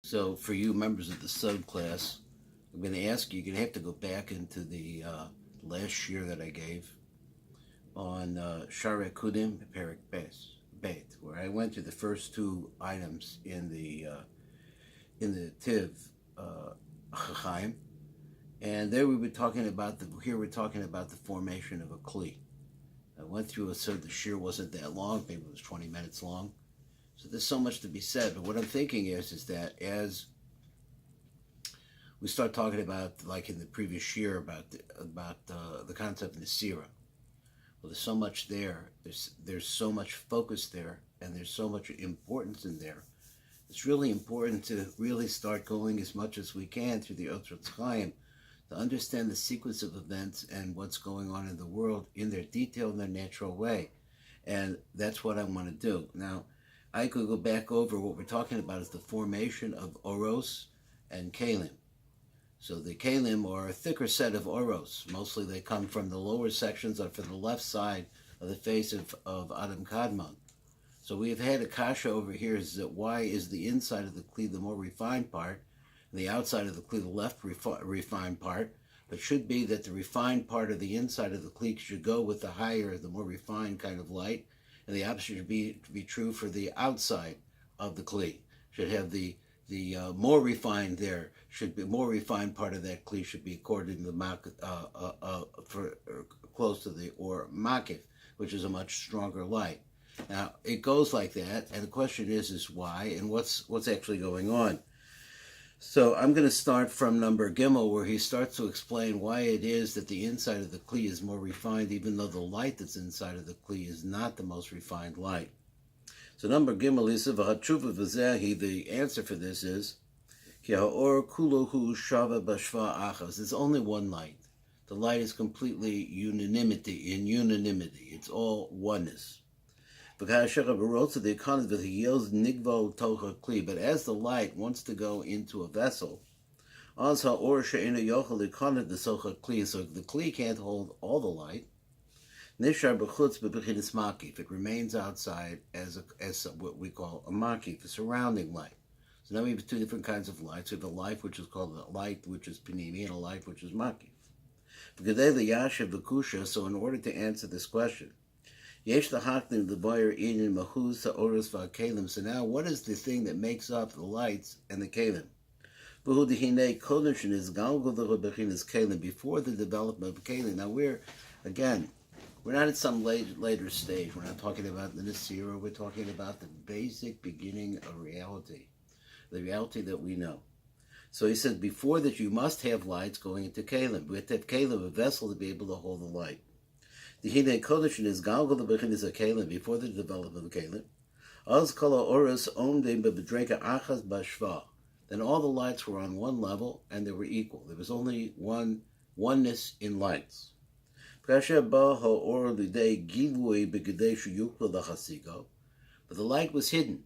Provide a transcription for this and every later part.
So for you members of the sub class, I'm going to ask you, you're going to have to go back into the last year that I gave on SHAAR HAAKUDIM, Perik Beit, where I went through the first two items in the Tiv Chaim, and there we were talking about here we're talking about the formation of a Kli. I went through so the shir wasn't that long, maybe it was 20 minutes long. So there's so much to be said, but what I'm thinking is that as we start talking about, like in the previous year, about the concept of Nesira, well, there's so much there. There's so much focus there, and there's so much importance in there. It's really important to really start going as much as we can through the Otzrot Chaim to understand the sequence of events and what's going on in the world in their detailed and their natural way. And that's what I want to do. Now, I could go back over what we're talking about is the formation of Oros and Kalim. So the Kalim are a thicker set of Oros. Mostly they come from the lower sections or from the left side of the face of Adam Kadmon. So we've had a kasha over here is that why is the inside of the Kli the more refined part, and the outside of the Kli the left refined part, but should be that the refined part of the inside of the Kli should go with the higher, the more refined kind of light, and the opposite should be true for the outside of the Kli. Should have the more refined there, should be more refined part of that Kli should be according to the close to the, or Makif, which is a much stronger light. Now, it goes like that, and the question is why, and what's actually going on. So I'm going to start from number Gimel, where he starts to explain why it is that the inside of the Kli is more refined, even though the light that's inside of the Kli is not the most refined light. So number Gimel is the answer for this is there's only one light. The light is completely unanimity. It's all oneness. But as the light wants to go into a vessel, so the Kli can't hold all the light. If it remains outside as what we call a makif, a surrounding light. So now we have two different kinds of lights. We have a light which is called a light which is panimi, and a light which is makif. So in order to answer this question, so now what is the thing that makes up the lights and the kalim? Before the development of kalim. Now we're not at some later stage. We're not talking about the Nesira. We're talking about the basic beginning of reality, the reality that we know. So he said, before that you must have lights going into kalim. We have to have kalim, a vessel, to be able to hold the light. The Hine Kodesh is Galgal the Bechin is a Kalim before the development of Kalim. Az Kala Oris Omdim Bedreka Achas Bashva. Then all the lights were on one level and they were equal. There was only oneness in lights. But the light was hidden.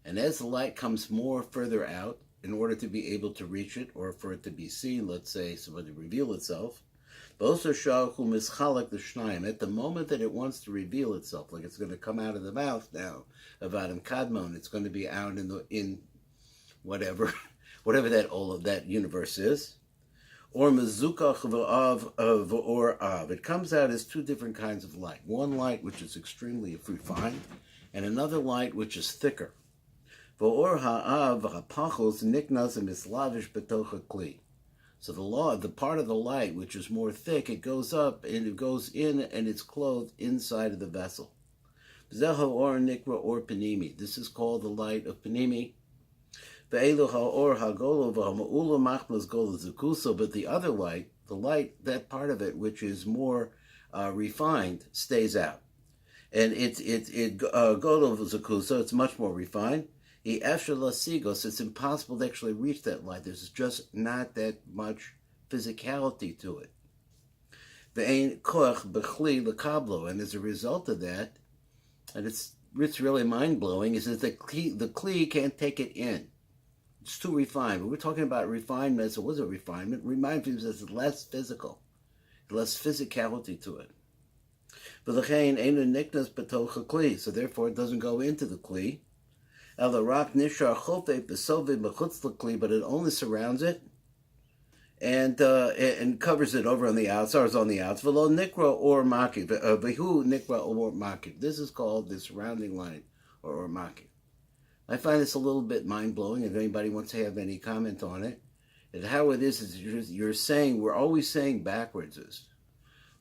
And as the light comes more further out, in order to be able to reach it, or for it to be seen, let's say, somebody reveal itself, at the moment that it wants to reveal itself, like it's going to come out of the mouth now of Adam Kadmon, it's going to be out in whatever that all of that universe is, or mezukach or av. It comes out as two different kinds of light. One light which is extremely refined, and another light which is thicker. V'or ha'av ha'pachos niknas mislavish betocha kli. So the part of the light which is more thick, it goes up and it goes in and it's clothed inside of the vessel. This is called the light of panimi. But the other light, that part of it which is more refined, stays out. And it's much more refined. It's impossible to actually reach that light. There's just not that much physicality to it. And as a result of that, and it's really mind-blowing, is that the Kli can't take it in. It's too refined. But we're talking about refinement. So what is a refinement? Refinement is less physical, less physicality to it. So therefore it doesn't go into the Kli. El Arak Nishar Chofe Besove Bechutz L'Kli, but it only surrounds it and covers it over on the outside, or on the outside. V'lo Nikra or Makif, V'hu Nikra or Makif. This is called the surrounding line, or Makif. I find this a little bit mind-blowing. If anybody wants to have any comment on it, and how it is you're saying, we're always saying backwards is,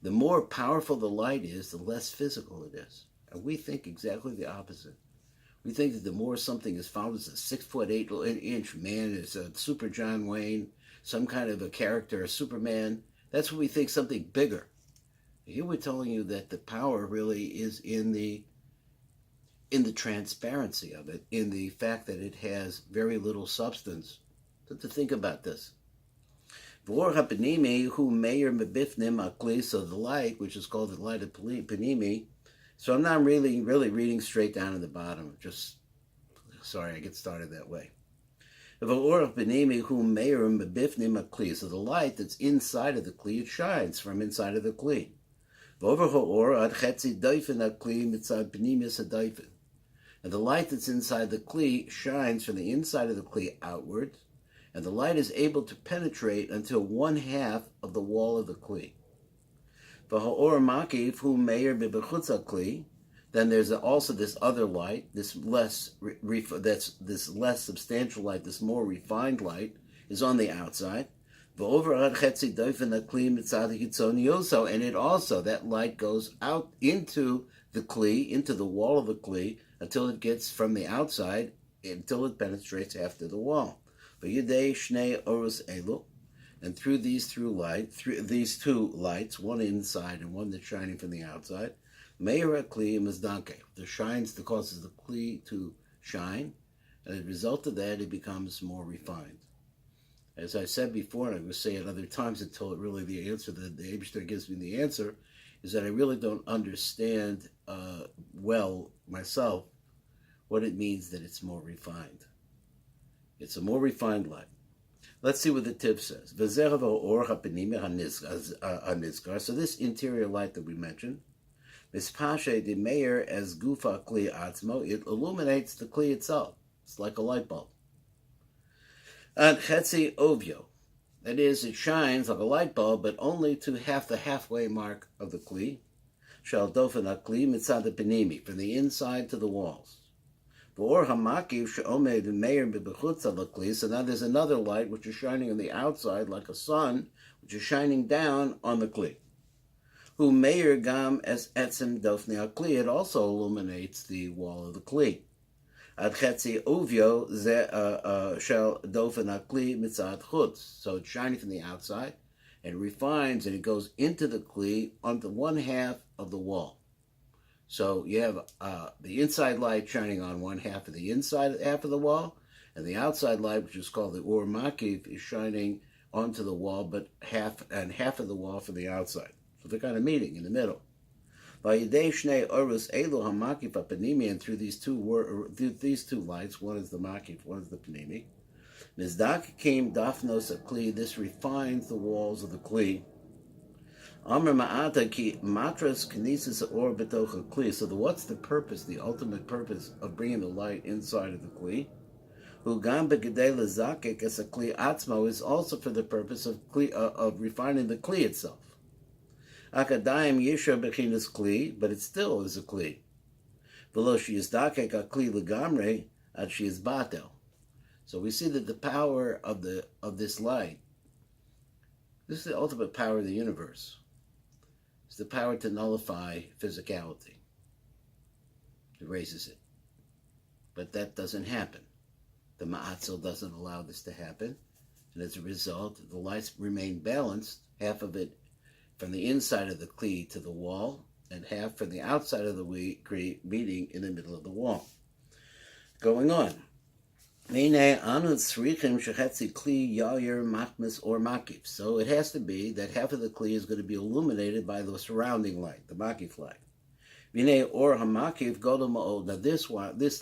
the more powerful the light is, the less physical it is. And we think exactly the opposite. We think that the more something is found as a 6'8" man, is a super John Wayne, some kind of a character, a Superman, that's what we think, something bigger. Here we're telling you that the power really is in the transparency of it, in the fact that it has very little substance. So to think about this. So the light, which is called the light of Panimi, so I'm not really reading straight down to the bottom. Just, sorry, I get started that way. So the light that's inside of the Kli, it shines from inside of the Kli. And the light that's inside the Kli shines from the inside of the Kli outward, and the light is able to penetrate until 1/2 of the wall of the Kli. Then there's also this other light, this less substantial light, this more refined light, is on the outside. And it also, that light goes out into the Kli, into the wall of the Kli, until it gets from the outside, until it penetrates after the wall. And through these two lights, one inside and one that's shining from the outside, Meir Kli Mazdanke, the shines that causes the Kli to shine, and as a result of that, it becomes more refined. As I said before, and I will say it other times until it really the answer that the Eibishter gives me the answer, is that I really don't understand well myself what it means that it's more refined. It's a more refined light. Let's see what the tip says. So this interior light that we mentioned, Mispashe de Meir as Gufa Kli Atzmo, it illuminates the Kli itself. It's like a light bulb. And Chetzi Ovyo, that is, it shines like a light bulb, but only to the halfway mark of the Kli. Shal Dofen HaKli Mitzad Penimi, from the inside to the walls. So now there's another light which is shining on the outside like a sun, which is shining down on the Kli. Who meir gam es etzem dofnei hakli, it also illuminates the wall of the Kli. Ad chetzi uvyo ze shel dofen hakli mitzad chutz. So it's shining from the outside, and it refines, and it goes into the Kli onto 1/2 of the wall. So you have the inside light shining on 1/2 of the inside half of the wall, and the outside light, which is called the Or Makiv, is shining onto the wall, but half of the wall from the outside. So they're kind of meeting in the middle. And through these two lights, one is the Makiv, one is the Panimi. Mizdak came Dafnos Akli, this refines the walls of the Kli. So what's the purpose, the ultimate purpose of bringing the light inside of the Kli? Is also for the purpose of refining the Kli itself. But it still is a Kli. So we see that the power of this light, this is the ultimate power of the universe. It's the power to nullify physicality. It raises it. But that doesn't happen. The Ma'atzel doesn't allow this to happen. And as a result, the lights remain balanced, half of it from the inside of the Kli to the wall, and half from the outside of the Kli, meeting in the middle of the wall. Going on. So it has to be that half of the Kli is going to be illuminated by the surrounding light, the Makif light. Now this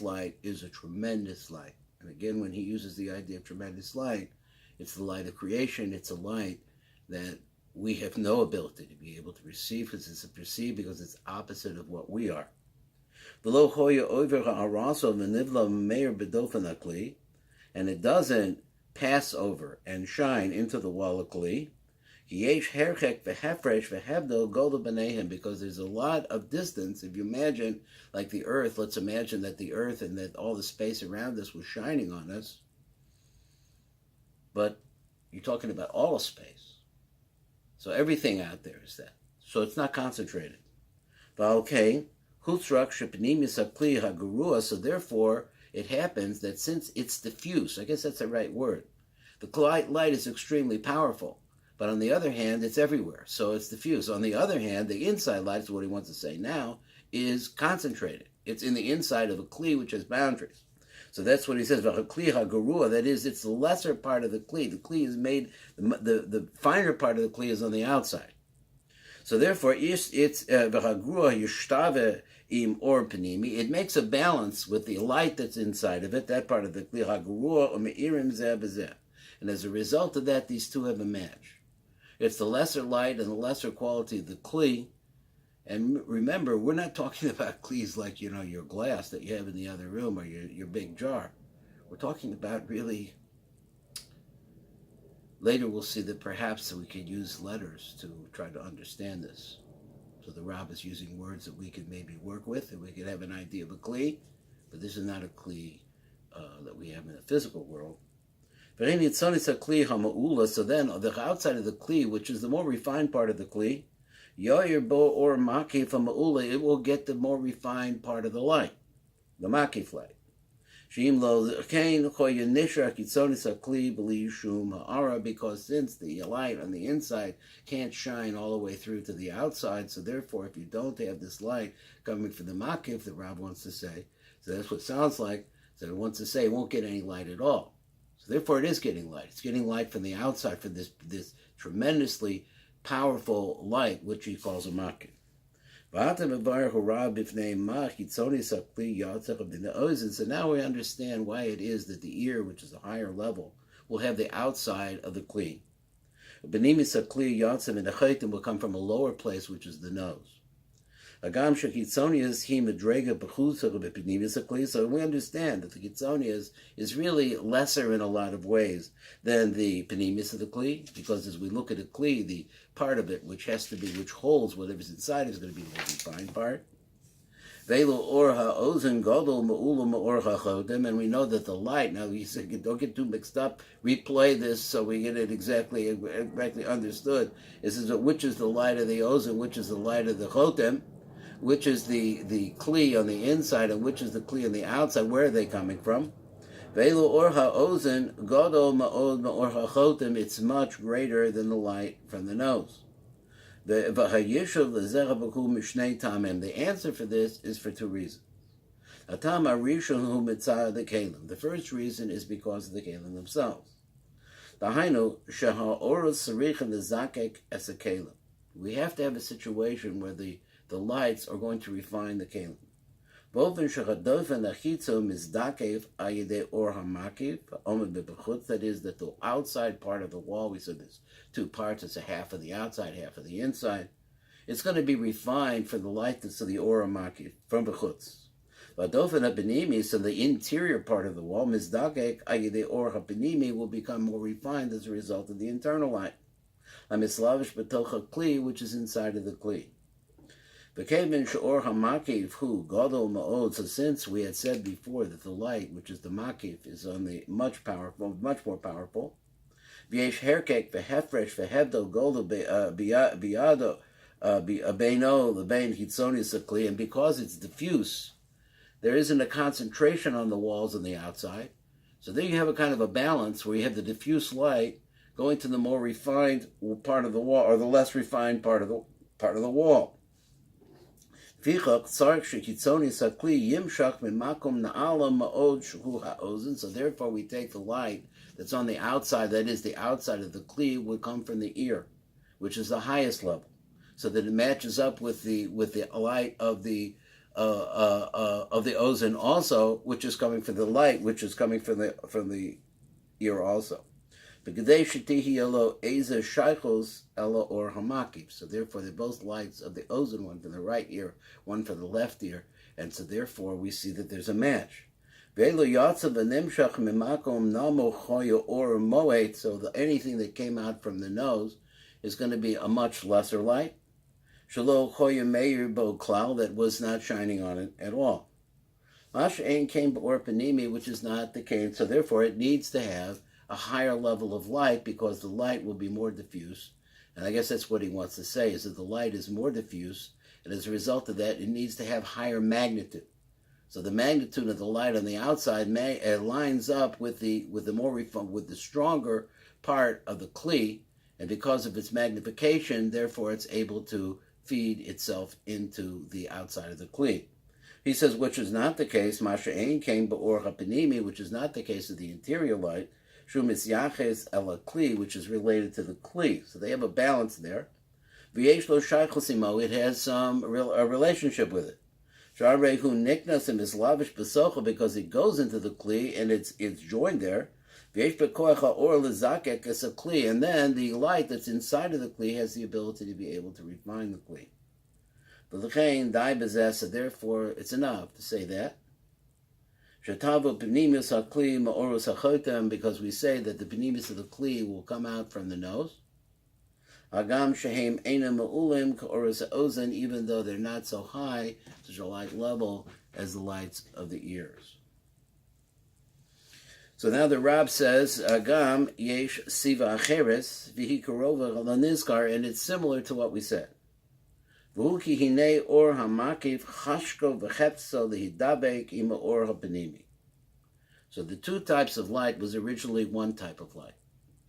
light is a tremendous light. And again, when he uses the idea of tremendous light, it's the light of creation. It's a light that we have no ability to be able to receive, because it's opposite of what we are. V'lo hoya over ha'araso v'nivla meir b'dofen hakli, and it doesn't pass over and shine into the wall of kli. Yesh herchek v'hefresh v'hevdo gola b'neihem, because there's a lot of distance. If you imagine, like the earth, let's imagine that the earth and that all the space around us was shining on us, but you're talking about all of space. So everything out there is that. So it's not concentrated. Okay, so therefore it happens that since it's diffuse, I guess that's the right word, the light is extremely powerful, but on the other hand, it's everywhere, so it's diffuse. On the other hand, the inside light, is what he wants to say now, is concentrated. It's in the inside of a kli, which has boundaries. So that's what he says, that is, it's the lesser part of the kli. The kli is made, the finer part of the kli is on the outside. So therefore, it makes a balance with the light that's inside of it, that part of the kli. And as a result of that, these two have a match. It's the lesser light and the lesser quality of the kli. And remember, we're not talking about klis like, your glass that you have in the other room or your big jar. We're talking about really... Later we'll see that perhaps we could use letters to try to understand this. So the Rab is using words that we could maybe work with, and we could have an idea of a kli, but this is not a kli that we have in the physical world. So then the outside of the kli, which is the more refined part of the kli, it will get the more refined part of the light, the makif light. Because since the light on the inside can't shine all the way through to the outside, so therefore if you don't have this light coming from the makif, that Rav wants to say, so that's what it sounds like, so it wants to say it won't get any light at all. So therefore it is getting light. It's getting light from the outside, from this tremendously powerful light, which he calls a makif. So now we understand why it is that the ear, which is a higher level, will have the outside of the kli. Will come from a lower place, which is the nose. So we understand that the Kitzonius is really lesser in a lot of ways than the Penimis of the Kli, because as we look at a Kli, the part of it which holds whatever's inside is going to be the more refined part. And we know that the light, now you said, don't get too mixed up, replay this so we get it exactly understood. It says, which is the light of the Ozen, which is the light of the Chotem, which is the kli on the inside and which is the kli on the outside. Where are they coming from? It's much greater than the light from the nose. The answer for this is for two reasons. The first reason is because of the kelim themselves. We have to have a situation where the lights are going to refine the kelim. That is, that the outside part of the wall, we said there's two parts, it's a half of the outside, half of the inside. It's going to be refined for the light that's of the Ora Makif, from Bechutz. So the interior part of the wall, will become more refined as a result of the internal light, which is inside of the Kli. So since we had said before that the light, which is the makif, is on the much more powerful, and because it's diffuse, there isn't a concentration on the walls on the outside. So there you have a kind of a balance where you have the diffuse light going to the more refined part of the wall, or the less refined part of the wall. So therefore we take the light that's on the outside, that is the outside of the kli, would come from the ear, which is the highest level, so that it matches up with the light of the ozen also, which is coming from the light, which is coming from the ear also. So therefore they're both lights of the ozen, one from the right ear, one from the left ear, And so therefore we see that there's a match. So anything that came out from the nose is going to be a much lesser light. That was not shining on it at all. Which is not the case. So therefore it needs to have a higher level of light because the light will be more diffuse. And I guess that's what he wants to say, is that the light is more diffuse, and as a result of that, it needs to have higher magnitude. So the magnitude of the light on the outside lines up with the stronger part of the Kli, and because of its magnification, therefore it's able to feed itself into the outside of the Kli. He says, which is not the case, Masha'ain came ba'or ha'panimi, which is not the case of the interior light, Shumis Yaches ela Kli, which is related to the Kli. So they have a balance there. V'yesh lo shaychosimo, it has a relationship with it. Sha'arehu niknasim is lavish b'socha, because it goes into the Kli and it's joined there. V'yesh bekoach ha'or lezakek es a Kli, and then the light that's inside of the Kli has the ability to be able to refine the Kli. V'lechein dai bezeh, so therefore it's enough to say that. Shetavu pnimius ha'Kli ma'orus ha'chotem, because we say that the pnimius of the Kli will come out from the nose. Hagam shehem einam ma'ulim ka'orus ha'ozen, even though they're not so high, such a light level as the lights of the ears. So now the Rab says, Hagam yesh siva acheres v'hi karova l'nizkar, and it's similar to what we said. V'hu ki hinei or ha'makif chashko v'chepso l'hidabek ima or ha'panimi. So the two types of light was originally one type of light.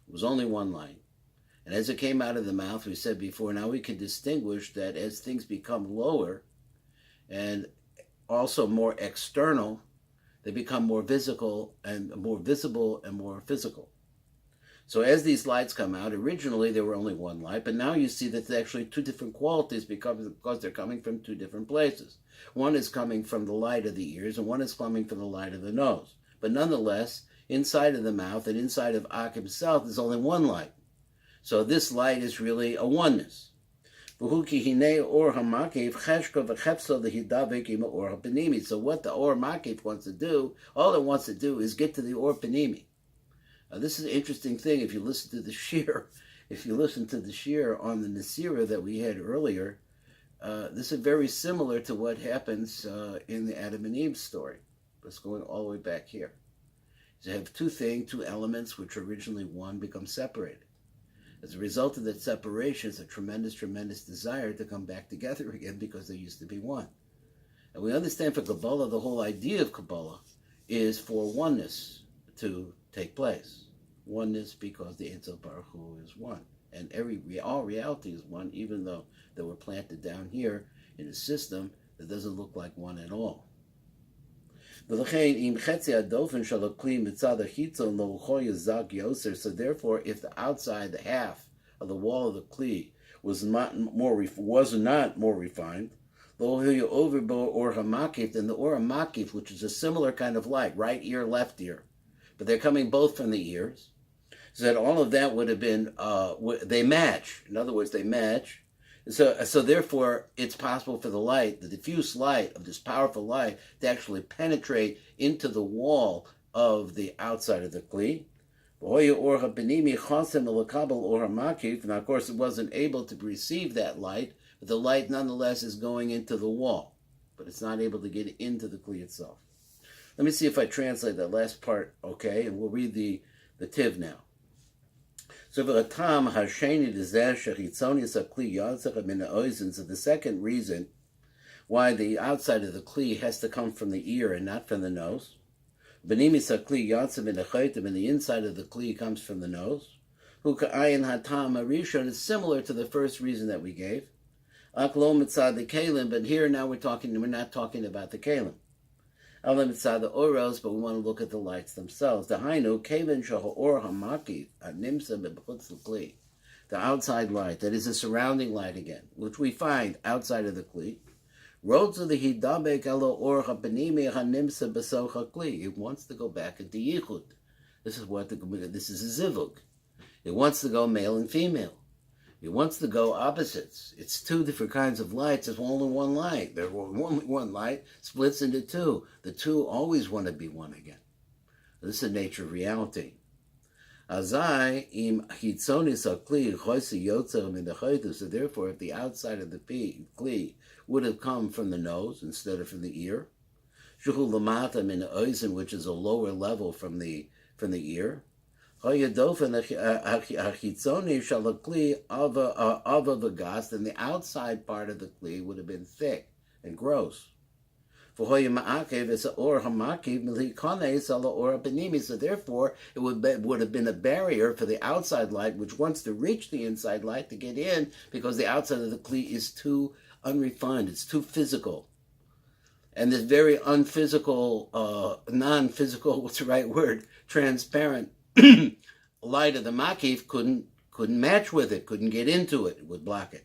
It was only one light. And as it came out of the mouth, we said before, now we can distinguish that as things become lower and also more external, they become more visible and more physical. So as these lights come out, originally there were only one light, but now you see that there's actually two different qualities because they're coming from two different places. One is coming from the light of the ears, and one is coming from the light of the nose. But nonetheless, inside of the mouth and inside of Ak himself, there's only one light. So this light is really a oneness. So what the Or Makif wants to do, all it wants to do is get to the Or Panimi. This is an interesting thing. If you listen to the shir, on the Nasira that we had earlier, this is very similar to what happens in the Adam and Eve story. Let's go all the way back here. You have two elements which originally one become separated. As a result of that separation, it's a tremendous, tremendous desire to come back together again because they used to be one. And we understand for Kabbalah, the whole idea of Kabbalah is for oneness to take place. Oneness because the Ein Sof Baruch Hu is one. And all reality is one, even though they were planted down here in a system that doesn't look like one at all. So therefore, if the outside, the half of the wall of the Kli was not more refined, or hamakif, then the or hamakif, which is a similar kind of light, right ear, left ear, but they're coming both from the ears, so that all of that would have been, they match. In other words, they match. So therefore, it's possible for the light, the diffuse light of this powerful light, to actually penetrate into the wall of the outside of the Kli. Now, of course, it wasn't able to receive that light, but the light nonetheless is going into the wall, but it's not able to get into the Kli itself. Let me see if I translate that last part, okay? And we'll read the Tiv now. So the second reason why the outside of the Kli has to come from the ear and not from the nose, and the inside of the Kli comes from the nose, is similar to the first reason that we gave. But here now we're not talking about the Kalim. The oros, but we want to look at the lights themselves. The outside light, that is a surrounding light again, which we find outside of the Kli. It wants to go back into Yichud. This is a zivug. It wants to go male and female. He wants to go opposites. It's two different kinds of lights. There's only one light. There's only one light splits into two. The two always want to be one again. This is the nature of reality. Azai im hitzonis hakli chosi yotzer min the. So therefore, if the outside of the kli would have come from the nose instead of from the ear, shuhu lamata min oizen, which is a lower level from the ear, hayadofen hachitzoni shalakli ava vagas, then the outside part of the kli would have been thick and gross. So therefore, it would have been a barrier for the outside light, which wants to reach the inside light to get in, because the outside of the kli is too unrefined, it's too physical. And this very unphysical, non-physical, what's the right word, transparent light of the makif couldn't match with it, couldn't get into it, it would block it.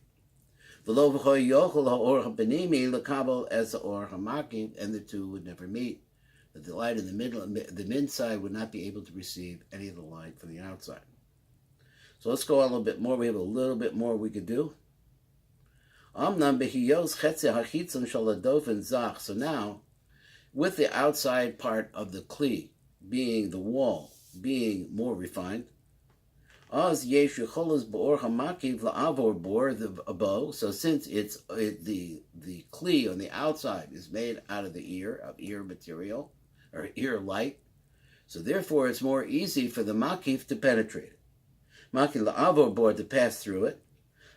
And the two would never meet. That the light in the middle, the inside, would not be able to receive any of the light from the outside. So let's go on a little bit more. We have a little bit more we could do. So now, with the outside part of the kli, being the wall, being more refined, so since it's the kli on the outside is made out of the ear, of ear material, or ear light, so therefore it's more easy for the makif to penetrate it. Makif la'avor bor, to pass through it,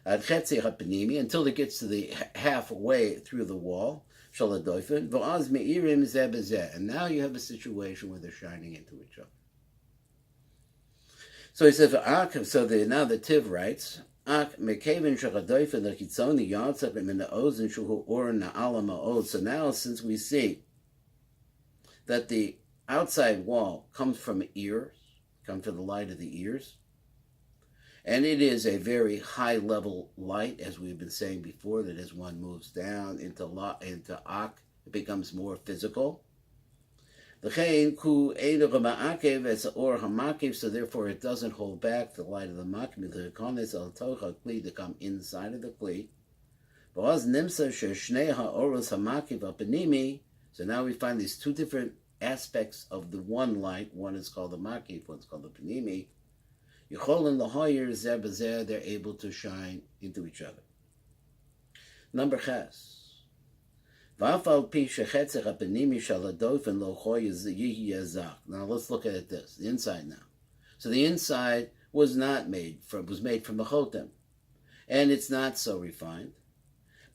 until it gets to the halfway through the wall, and now you have a situation where they're shining into each other. So he says, now the Tiv writes, so now since we see that the outside wall comes from ears, comes from the light of the ears, and it is a very high level light, as we've been saying before, that as one moves down into Ak, it becomes more physical. So therefore it doesn't hold back the light of the makif to come inside of the kli. So now we find these two different aspects of the one light. One is called the makif, one's called the panimi. They're able to shine into each other. Number ches. Now let's look at it this, the inside now. So the inside was made from the chotem, and it's not so refined.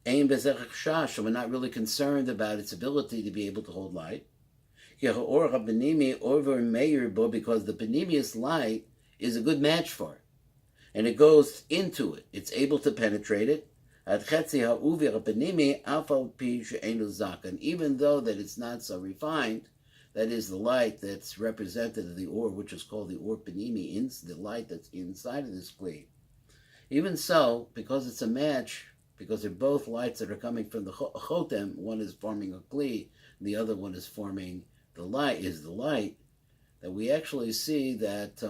We're not really concerned about its ability to be able to hold light. Because the panimius light is a good match for it, and it goes into it. It's able to penetrate it. And even though that it's not so refined, that is the light that's represented in the or, which is called the or panimi, the light that's inside of this kli. Even so, because it's a match, because they're both lights that are coming from the chotem, one is forming a kli, the other one is forming the light, that we actually see that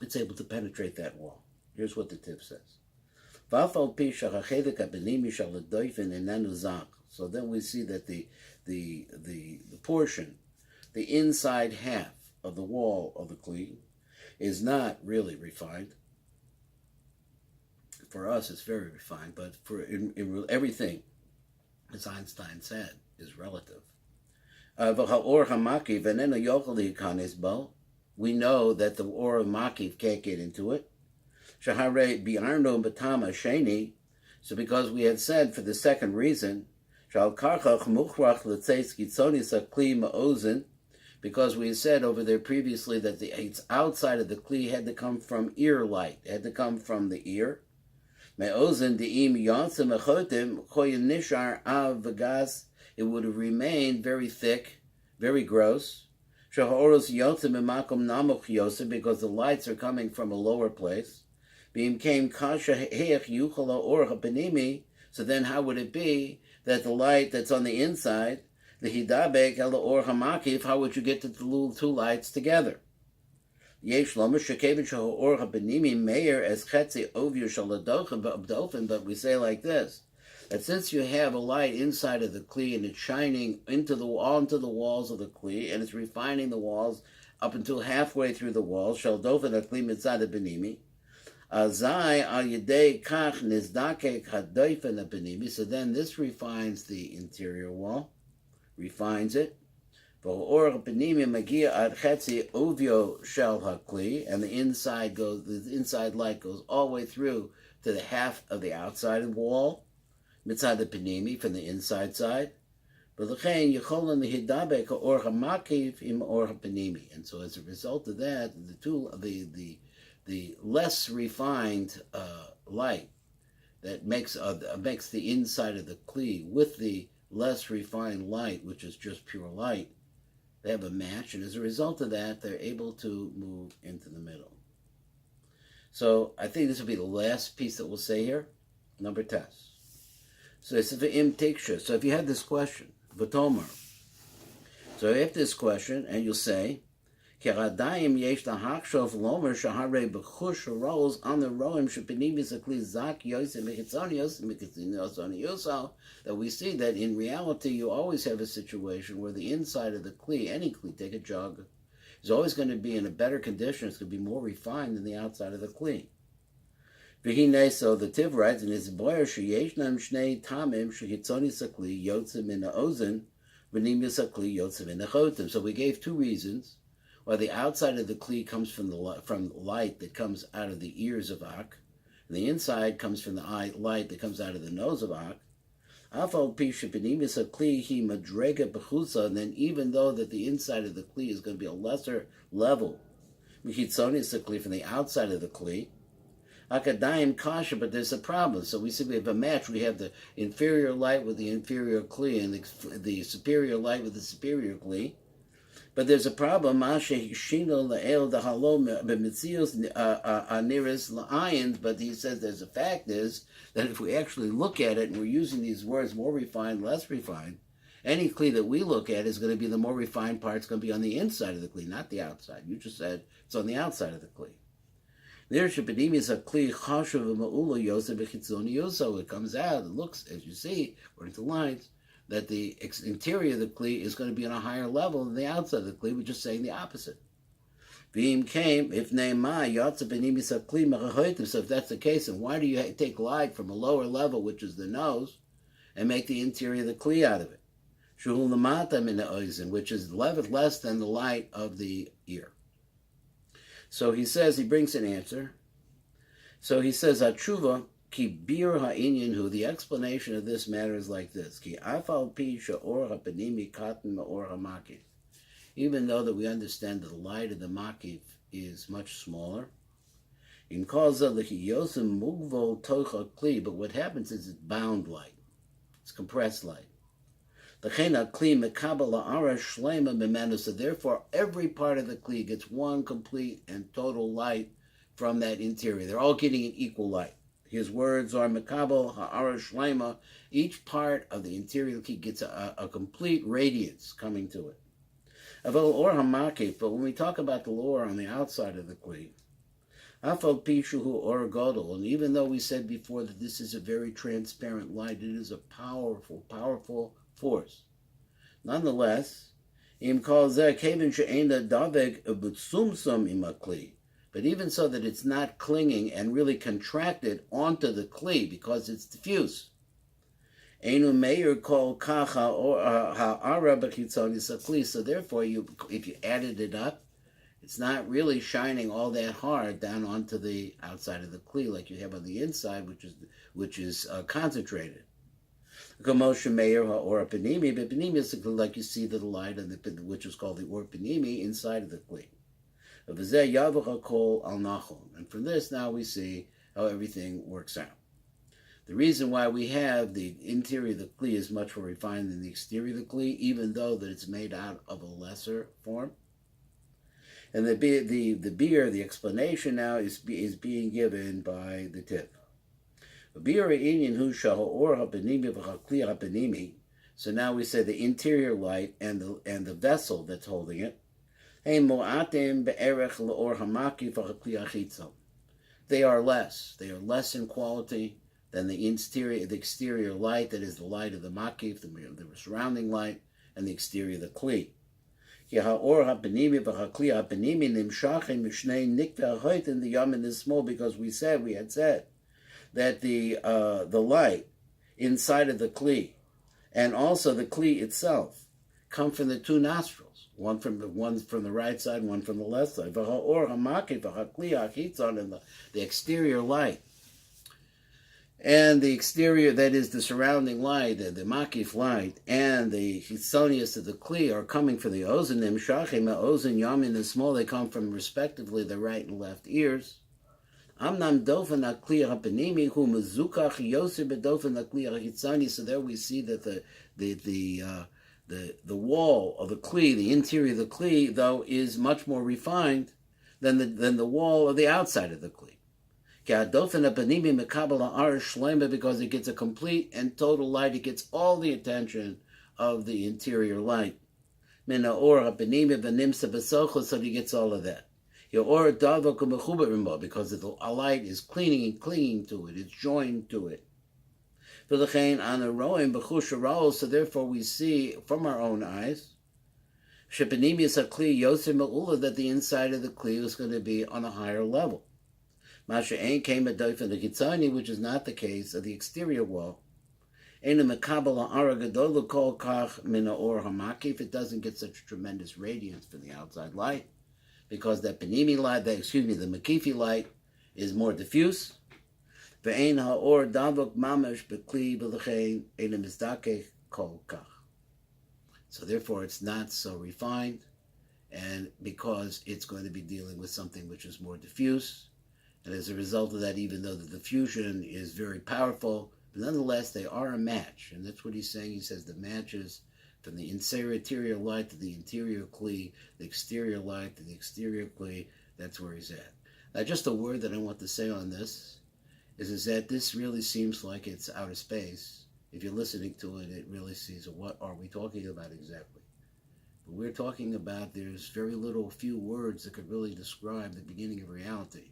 it's able to penetrate that wall. Here's what the tip says. So then we see that the portion, the inside half of the wall of the kli, is not really refined. For us, it's very refined, but for in everything, as Einstein said, is relative. We know that the or of makif can't get into it. So because we had said for the second reason, because we had said over there previously that the outside of the kli had to come from ear light, it had to come from the ear. It would have remained very thick, very gross, because the lights are coming from a lower place. So then how would it be that the light that's on the inside, the hidabek el or hamakif, how would you get the two lights together? Yesh Lama Shekevin Shahor Habanimi Mayor as Chetzi Ovio Shaladochin, but we say like this, that since you have a light inside of the Kli and it's shining onto the walls of the Kli and it's refining the walls up until halfway through the walls, Shaldofin Akli Mitzad Benimi, Azai Al Yedei Kach Nizdake Kadoifen Benimi, so then this refines the interior wall, refines it. And the inside light goes all the way through to the half of the outside of the wall, mitzad penimi, from the inside side. And so as a result of that, the less refined light that makes the inside of the kli with the less refined light, which is just pure light, they have a match, and as a result of that, they're able to move into the middle. So I think this will be the last piece that we'll say here, number test. So it's im tiksha. So if you have this question, v'tomar. So after this question, and you'll say, Keradayim yesh lahakshov lomer shahare b'chush rolls on the roim shepenimis akli zak yosem mechitzonios mechitzonios. That we see that in reality you always have a situation where the inside of the kli, any kli, take a jug, is always going to be in a better condition. It's going to be more refined than the outside of the kli. V'hinei, so the Tiv writes in his boyer sheyeshnam shnei tamim shehitzonis akli yotzim in the ozen v'nimis akli yotzim in the chotim. So we gave two reasons why the outside of the kli comes from the light that comes out of the ears of Ak, and the inside comes from the light that comes out of the nose of Ak. And then even though that the inside of the kli is going to be a lesser level, from the outside of the kli, Akadayim kasha, but there's a problem. So we see we have a match. We have the inferior light with the inferior kli and the superior light with the superior kli. But there's a problem. But he says there's a fact is that if we actually look at it and we're using these words, more refined, less refined, any kli that we look at is going to be the more refined part. It's going to be on the inside of the kli, not the outside. You just said it's on the outside of the kli. So it comes out, it looks, as you see, according to lines, that the interior of the kli is going to be on a higher level than the outside of the kli. We're just saying the opposite. So if that's the case, then why do you take light from a lower level, which is the nose, and make the interior of the kli out of it? Which is less than the light of the ear. So he says, he brings an answer. So he says, Atshuva, ki bir ha'inyan hu, the explanation of this matter is like this. Ki afal pi sha'or ha'panimi katan ma'or ha'makif. Even though that we understand that the light of the makif is much smaller, in causa l'chiyosem mugvo tocha kli, but what happens is it's bound light. It's compressed light. So therefore, every part of the kli gets one complete and total light from that interior. They're all getting an equal light. His words are mekabel ha'ara shlema. Each part of the interior of the kli gets a complete radiance coming to it. But when we talk about the lower on the outside of the kli, and even though we said before that this is a very transparent light, it is a powerful, powerful force. Nonetheless, but even so that it's not clinging and really contracted onto the kli because it's diffuse. So therefore, if you added it up, it's not really shining all that hard down onto the outside of the kli like you have on the inside, which is concentrated. Meir or Panimi, but Panimi is like you see the light of which is called the or Panimi inside of the kli. And from this now we see how everything works out. The reason why we have the interior of the kli is much more refined than the exterior of the kli, even though that it's made out of a lesser form. And the explanation now is being given by the tip. So now we say the interior light and the vessel that's holding it. Hein mo'atim be'erech le'or hamakif ha'kli achitzon. They are less. They are less in quality than the exterior light, that is the light of the makif, the surrounding light, and the exterior of the kli. In the yom and the small, because we had said that the light inside of the kli and also the kli itself come from the two nostrils, one from the right side, one from the left side. And the exterior light and the exterior, that is the surrounding light, the makif light, and the chitzonius of the kli are coming from the ozenim, shachim, ozen, yamin, and small. They come from respectively the right and left ears. Amnam dofen akli hapanimi hu mezukach yoser bedofen akli hachitzoni. So there we see that the wall of the kli, the interior of the kli, though, is much more refined than the wall of the outside of the kli. Because it gets a complete and total light. It gets all the attention of the interior light. So he gets all of that. Because the light is clinging to it. It's joined to it. So therefore we see from our own eyes that the inside of the kli is going to be on a higher level. Which is not the case of the exterior wall. If it doesn't get such tremendous radiance from the outside light, because that panimi light, the makifi light, is more diffuse. So therefore it's not so refined, and because it's going to be dealing with something which is more diffuse. And as a result of that, even though the diffusion is very powerful, but nonetheless they are a match. And that's what he's saying. He says the matches from the interior light to the interior kli, the exterior light to the exterior kli, that's where he's at. Now just a word that I want to say on this is that this really seems like it's outer space. If you're listening to it, it really seems, what are we talking about exactly? But we're talking about, there's few words that could really describe the beginning of reality.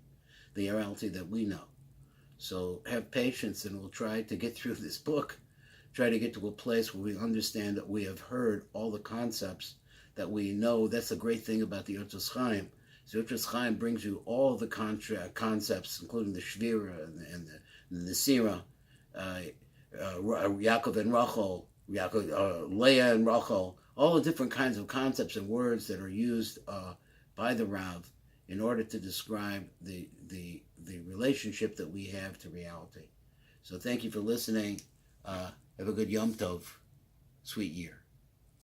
The reality that we know. So have patience, and we'll try to get through this book, try to get to a place where we understand that we have heard all the concepts that we know. That's the great thing about the Orchos Chaim. So Orchos Chaim brings you all the concepts, including the Shvira and the Sira, Yaakov and Rachel, Leah and Rachel, all the different kinds of concepts and words that are used by the Rav in order to describe the relationship that we have to reality. So thank you for listening. Have a good Yom Tov, sweet year.